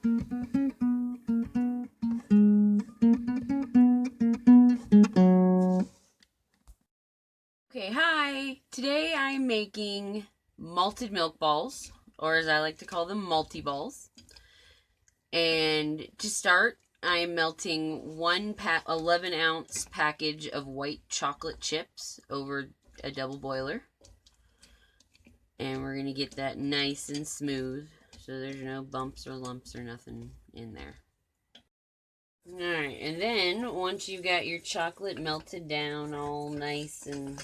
Okay, hi! Today I'm making malted milk balls, or as I like to call them, malty balls. And to start, I am melting 11-ounce package of white chocolate chips over a double boiler. And we're going to get that nice and smooth, so there's no bumps or lumps or nothing in there. Alright, and then once you've got your chocolate melted down all nice and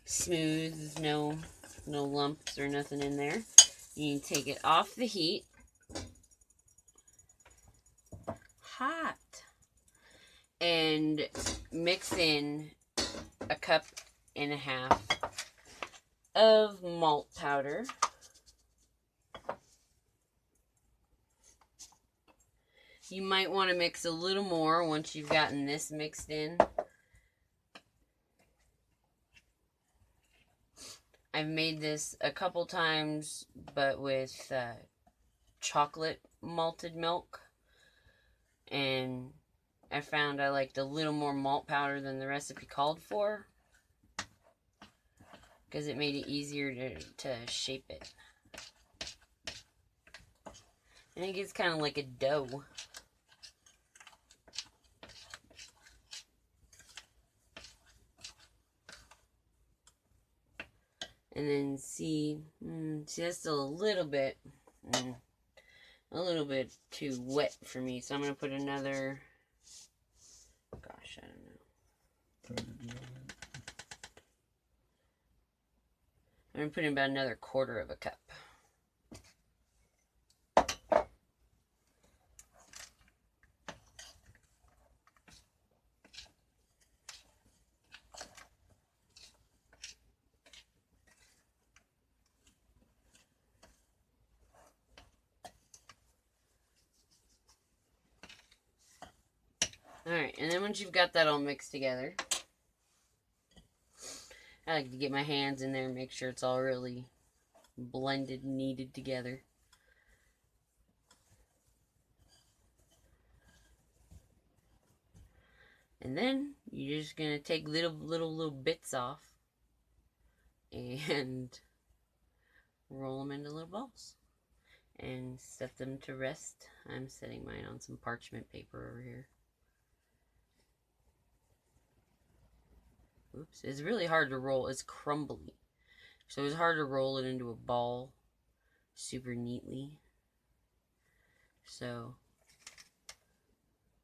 smooth, no lumps or nothing in there, you can take it off the heat. Hot. And mix in a cup and a half of malt powder. You might want to mix a little more once you've gotten this mixed in. I've made this a couple times, but with chocolate malted milk. And I found I liked a little more malt powder than the recipe called for, because it made it easier to shape it. And it gets kind of like a dough. And then see, that's still a little bit too wet for me. So I'm going to put another, gosh, I don't know. I'm going to put in about another quarter of a cup. Alright, and then once you've got that all mixed together, I like to get my hands in there and make sure it's all really blended and kneaded together. And then you're just going to take little bits off and roll them into little balls and set them to rest. I'm setting mine on some parchment paper over here. Oops, it's really hard to roll. It's crumbly. So it's hard to roll it into a ball super neatly. So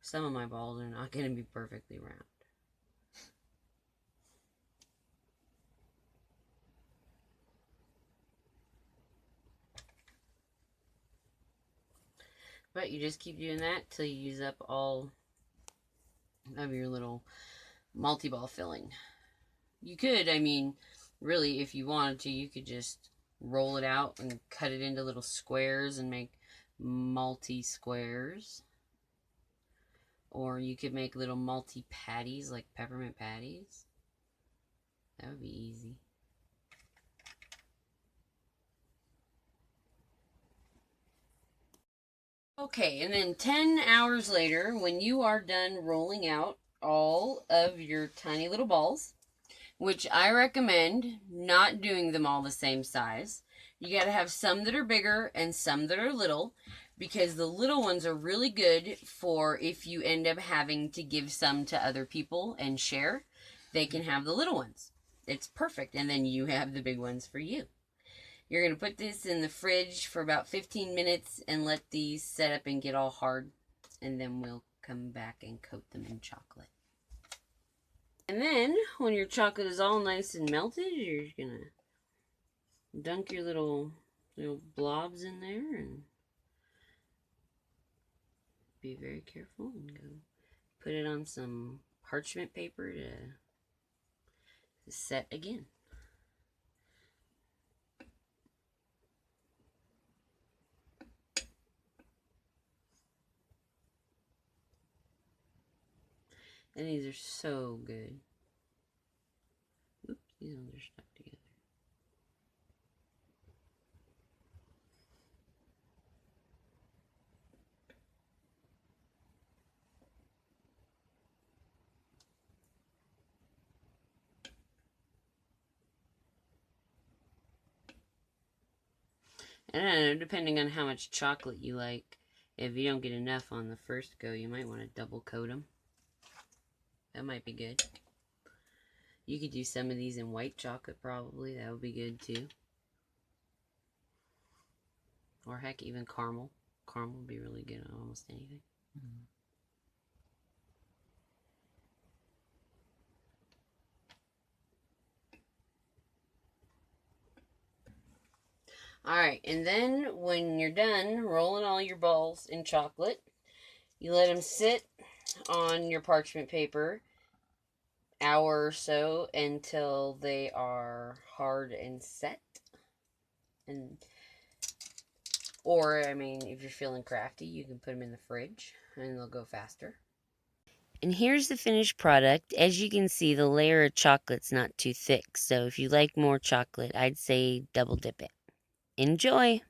some of my balls are not going to be perfectly round. But you just keep doing that till you use up all of your little multi-ball filling. You could, I mean, really, if you wanted to, you could just roll it out and cut it into little squares and make malty squares. Or you could make little malty patties, like peppermint patties. That would be easy. Okay, and then 10 hours later, when you are done rolling out all of your tiny little balls, which I recommend not doing them all the same size. You got to have some that are bigger and some that are little, because the little ones are really good for if you end up having to give some to other people and share. They can have the little ones. It's perfect. And then you have the big ones for you. You're going to put this in the fridge for about 15 minutes and let these set up and get all hard. And then we'll come back and coat them in chocolate. And then, when your chocolate is all nice and melted, you're going to dunk your little blobs in there and be very careful and go put it on some parchment paper to set again. And these are so good. Oops, these ones are stuck together. I don't know, depending on how much chocolate you like. If you don't get enough on the first go, you might want to double coat them. That might be good. You could do some of these in white chocolate probably. That would be good too. Or heck, even caramel. Caramel would be really good on almost anything. Mm-hmm. Alright, and then when you're done rolling all your balls in chocolate, you let them sit on your parchment paper hour or so until they are hard and set. And or, I mean, if you're feeling crafty, you can put them in the fridge and they'll go faster. And here's the finished product. As you can see, the layer of chocolate's not too thick. So if you like more chocolate, I'd say double dip it. Enjoy!